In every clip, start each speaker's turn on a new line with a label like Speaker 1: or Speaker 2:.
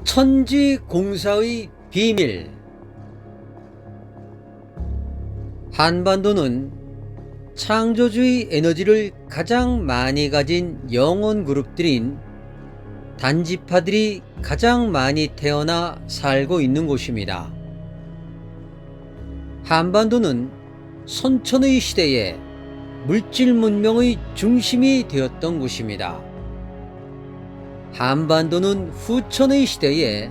Speaker 1: 천지공사의 비밀. 한반도는 창조주의 에너지를 가장 많이 가진 영혼 그룹들인 단지파들이 가장 많이 태어나 살고 있는 곳입니다. 한반도는 선천의 시대에 물질 문명의 중심이 되었던 곳입니다. 한반도는 후천의 시대에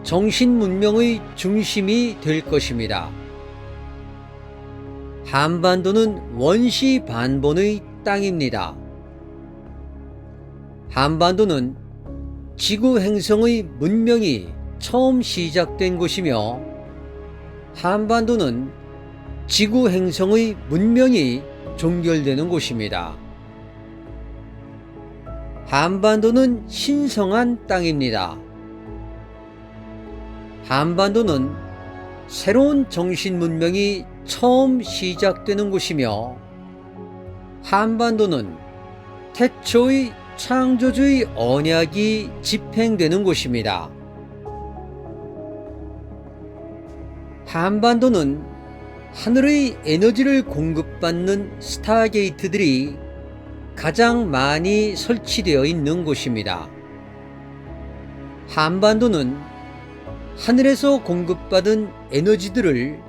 Speaker 1: 정신 문명의 중심이 될 것입니다. 한반도는 원시 반본의 땅입니다. 한반도는 지구 행성의 문명이 처음 시작된 곳이며, 한반도는 지구 행성의 문명이 종결되는 곳입니다. 한반도는 신성한 땅입니다. 한반도는 새로운 정신 문명이 처음 시작되는 곳이며, 한반도는 태초의 창조주의 언약이 집행되는 곳입니다. 한반도는 하늘의 에너지를 공급받는 스타게이트들이 가장 많이 설치되어 있는 곳입니다. 한반도는 하늘에서 공급받은 에너지들을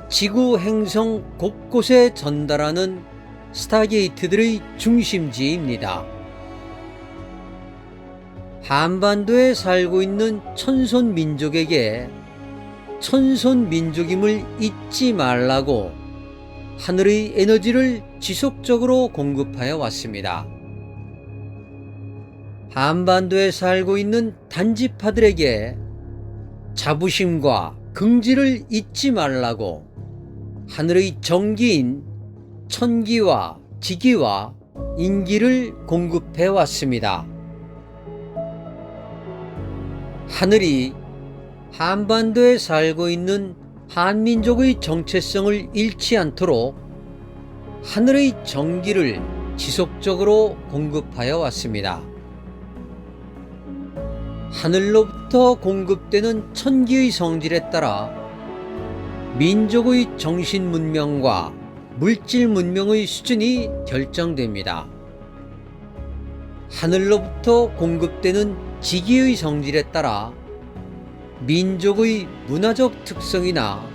Speaker 1: 지구 행성 곳곳에 전달하는 스타게이트들의 중심지입니다. 한반도에 살고 있는 천손 민족에게 천손 민족임을 잊지 말라고 하늘의 에너지를 지속적으로 공급하여 왔습니다. 한반도에 살고 있는 단지파들에게 자부심과 긍지를 잊지 말라고 하늘의 정기인 천기와 지기와 인기를 공급해 왔습니다. 하늘이 한반도에 살고 있는 한민족의 정체성을 잃지 않도록 하늘의 정기를 지속적으로 공급하여 왔습니다. 하늘로부터 공급되는 천기의 성질에 따라 민족의 정신 문명과 물질 문명의 수준이 결정됩니다. 하늘로부터 공급되는 지기의 성질에 따라 민족의 문화적 특성이나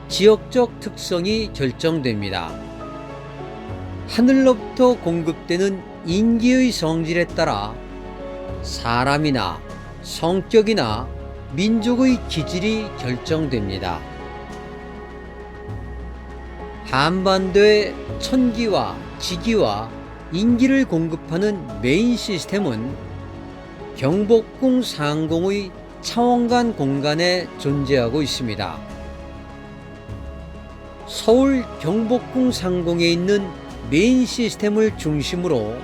Speaker 1: 지역적 특성이 결정됩니다. 하늘로부터 공급되는 인기의 성질에 따라 사람이나 성격이나 민족의 기질이 결정됩니다. 한반도의 천기와 지기와 인기를 공급하는 메인 시스템은 경복궁 상공의 차원간 공간에 존재하고 있습니다. 서울 경복궁 상공에 있는 메인 시스템을 중심으로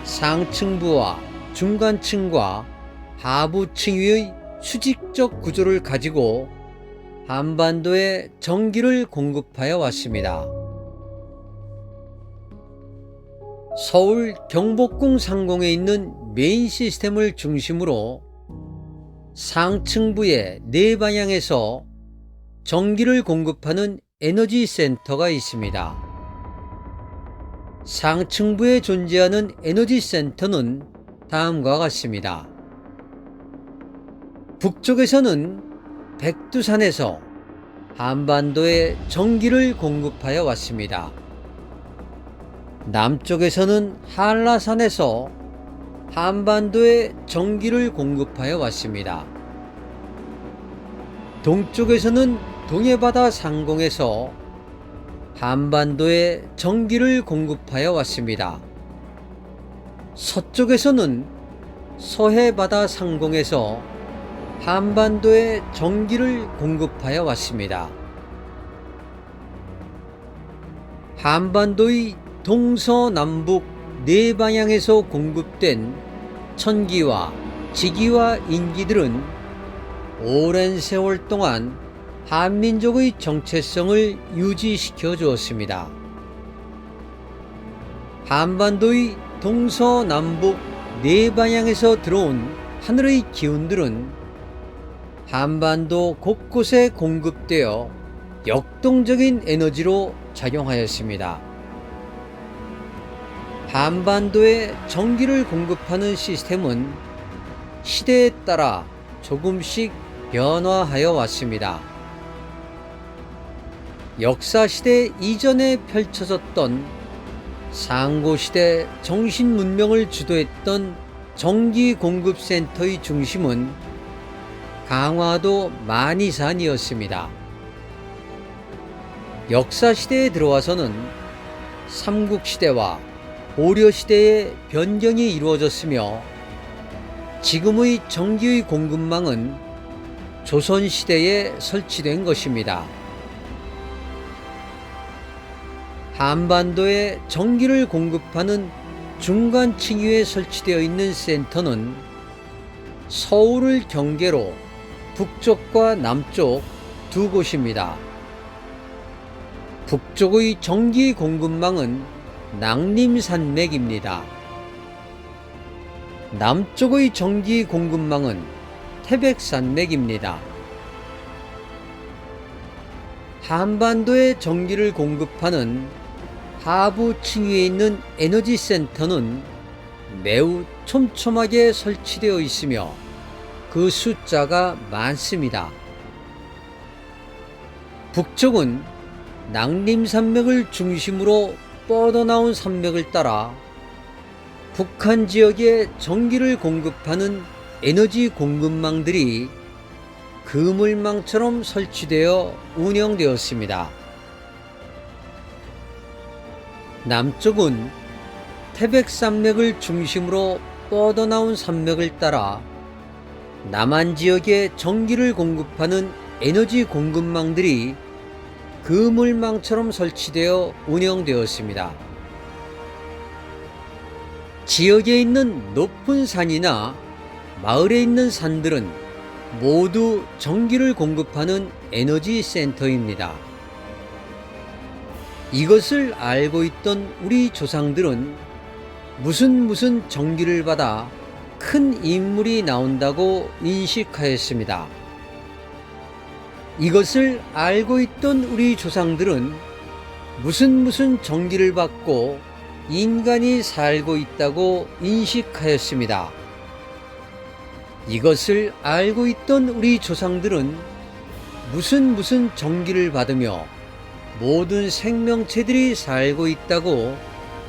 Speaker 1: 상층부와 중간층과 하부층위의 수직적 구조를 가지고 한반도에 전기를 공급하여 왔습니다. 서울 경복궁 상공에 있는 메인 시스템을 중심으로 상층부의 네 방향에서 전기를 공급하는 에너지 센터가 있습니다. 상층부에 존재하는 에너지 센터는 다음과 같습니다. 북쪽에서는 백두산에서 한반도에 전기를 공급하여 왔습니다. 남쪽에서는 한라산에서 한반도에 전기를 공급하여 왔습니다. 동쪽에서는 동해바다 상공에서 한반도에 전기를 공급하여 왔습니다. 서쪽에서는 서해바다 상공에서 한반도에 전기를 공급하여 왔습니다. 한반도의 동서남북 네 방향에서 공급된 천기와 지기와 인기들은 오랜 세월 동안 한민족의 정체성을 유지시켜 주었습니다. 한반도의 동서남북 네 방향에서 들어온 하늘의 기운들은 한반도 곳곳에 공급되어 역동적인 에너지로 작용하였습니다. 한반도에 전기를 공급하는 시스템은 시대에 따라 조금씩 변화하여 왔습니다. 역사시대 이전에 펼쳐졌던 상고시대 정신문명을 주도했던 전기공급센터의 중심은 강화도 만이산이었습니다. 역사시대에 들어와서는 삼국시대와 고려시대의 변경이 이루어졌으며 지금의 전기의 공급망은 조선시대에 설치된 것입니다. 한반도에 전기를 공급하는 중간층 위에 설치되어 있는 센터는 서울을 경계로 북쪽과 남쪽 두 곳입니다. 북쪽의 전기 공급망은 낭림산맥입니다. 남쪽의 전기 공급망은 태백산맥입니다. 한반도에 전기를 공급하는 하부 층위에 있는 에너지 센터는 매우 촘촘하게 설치되어 있으며 그 숫자가 많습니다. 북쪽은 낭림산맥을 중심으로 뻗어나온 산맥을 따라 북한 지역에 전기를 공급하는 에너지 공급망들이 그물망처럼 설치되어 운영되었습니다. 남쪽은 태백산맥을 중심으로 뻗어나온 산맥을 따라 남한 지역에 전기를 공급하는 에너지 공급망들이 그물망처럼 설치되어 운영되었습니다. 지역에 있는 높은 산이나 마을에 있는 산들은 모두 전기를 공급하는 에너지 센터입니다. 이것을 알고 있던 우리 조상들은 무슨 전기를 받아 큰 인물이 나온다고 인식하였습니다. 이것을 알고 있던 우리 조상들은 무슨 전기를 받고 인간이 살고 있다고 인식하였습니다. 이것을 알고 있던 우리 조상들은 무슨 전기를 받으며 모든 생명체들이 살고 있다고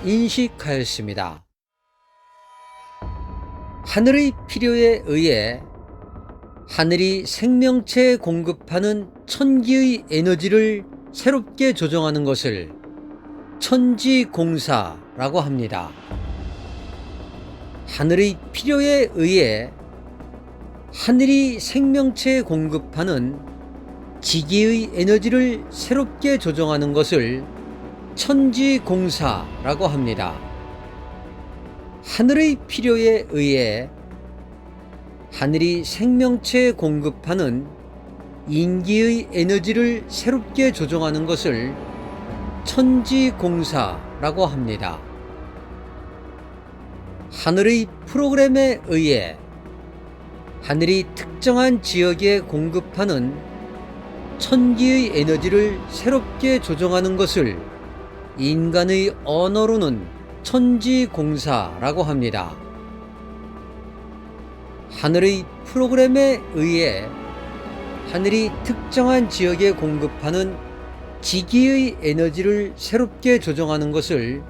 Speaker 1: 인식하였습니다. 하늘의 필요에 의해 하늘이 생명체에 공급하는 천기의 에너지를 새롭게 조정하는 것을 천지공사라고 합니다. 하늘의 필요에 의해 하늘이 생명체에 공급하는 지기의 에너지를 새롭게 조정하는 것을 천지공사라고 합니다. 하늘의 필요에 의해 하늘이 생명체에 공급하는 인기의 에너지를 새롭게 조정하는 것을 천지공사라고 합니다. 하늘의 프로그램에 의해 하늘이 특정한 지역에 공급하는 천기의 에너지를 새롭게 조정하는 것을 인간의 언어로는 천지공사라고 합니다. 하늘의 프로그램에 의해 하늘이 특정한 지역에 공급하는 지기의 에너지를 새롭게 조정하는 것을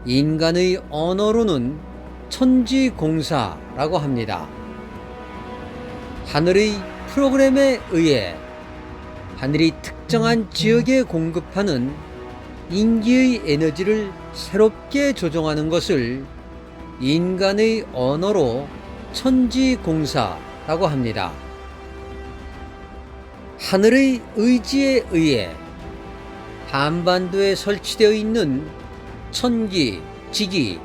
Speaker 1: 인간의 언어로는 천지공사라고 합니다. 하늘의 프로그램에 의해 하늘이 특정한 지역에 공급하는 인기의 에너지를 새롭게 조정하는 것을 인간의 언어로 천지공사라고 합니다. 하늘의 의지에 의해 한반도에 설치되어 있는 천기, 지기,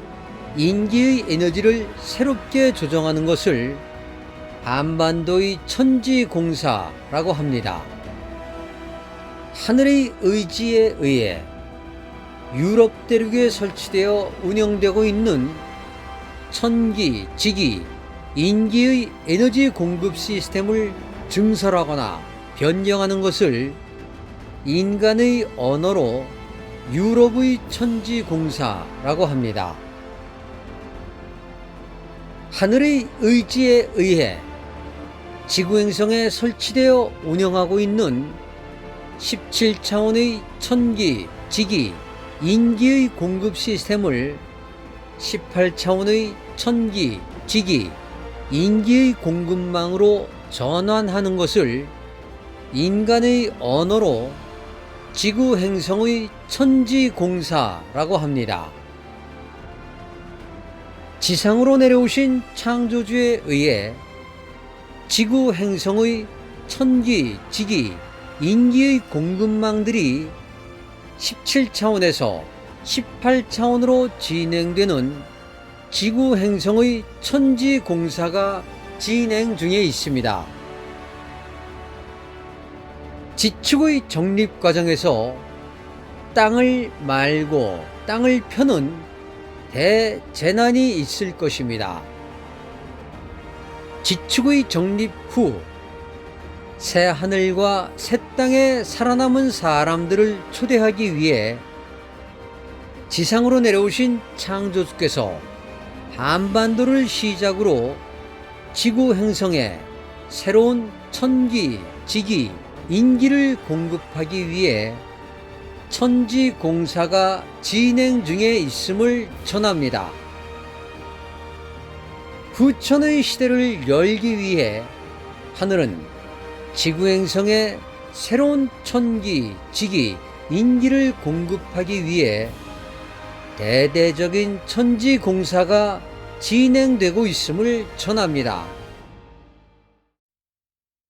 Speaker 1: 인기의 에너지를 새롭게 조정하는 것을 한반도의 천지공사라고 합니다. 하늘의 의지에 의해 유럽 대륙에 설치되어 운영되고 있는 천기, 지기, 인기의 에너지 공급 시스템을 증설하거나 변경하는 것을 인간의 언어로 유럽의 천지공사라고 합니다. 하늘의 의지에 의해 지구행성에 설치되어 운영하고 있는 17차원의 천기, 지기, 인기의 공급 시스템을 18차원의 천기, 지기, 인기의 공급망으로 전환하는 것을 인간의 언어로 지구행성의 천지공사라고 합니다. 지상으로 내려오신 창조주에 의해 지구행성의 천기, 지기, 인기의 공급망들이 17차원에서 18차원으로 진행되는 지구행성의 천지공사가 진행 중에 있습니다. 지축의 정립 과정에서 땅을 말고 땅을 펴는 대재난이 있을 것입니다. 지축의 정립 후 새 하늘과 새 땅에 살아남은 사람들을 초대하기 위해 지상으로 내려오신 창조주께서 한반도를 시작으로 지구 행성에 새로운 천기, 지기, 인기를 공급하기 위해 천지공사가 진행 중에 있음을 전합니다. 후천의 시대를 열기 위해 하늘은 지구행성에 새로운 천기, 지기, 인기를 공급하기 위해 대대적인 천지공사가 진행되고 있음을 전합니다.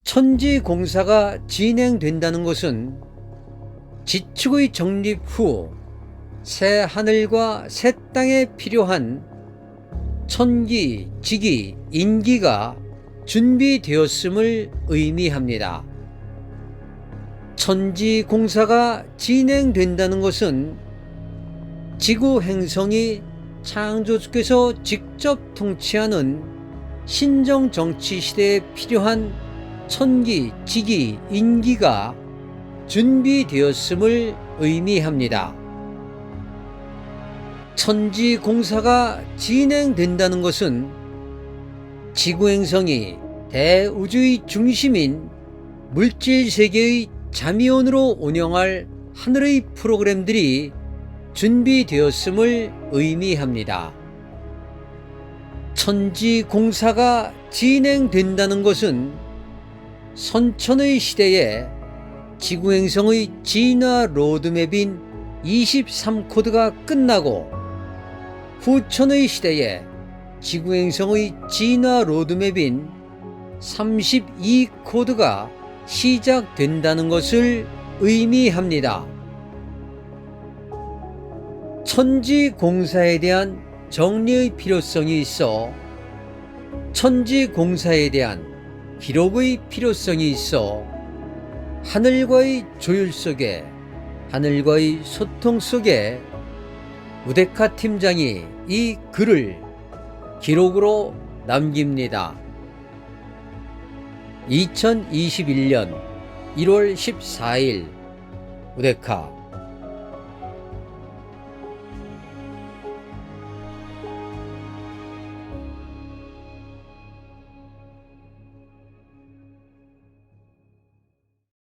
Speaker 1: 천지공사가 진행된다는 것은 지축의 정립 후 새 하늘과 새 땅에 필요한 천기, 지기, 인기가 준비되었음을 의미합니다. 천지공사가 진행된다는 것은 지구 행성이 창조주께서 직접 통치하는 신정 정치 시대에 필요한 천기, 지기, 인기가 준비되었음을 의미합니다. 천지공사가 진행된다는 것은 지구행성이 대우주의 중심인 물질세계의 자미원으로 운영할 하늘의 프로그램들이 준비되었음을 의미합니다. 천지공사가 진행된다는 것은 선천의 시대에 지구행성의 진화 로드맵인 23코드가 끝나고 후천의 시대에 지구행성의 진화 로드맵인 32코드가 시작된다는 것을 의미합니다. 천지공사에 대한 정리의 필요성이 있어 천지공사에 대한 기록의 필요성이 있어 하늘과의 조율 속에 하늘과의 소통 속에 우데카 팀장이 이 글을 기록으로 남깁니다. 2021년 1월 14일 우데카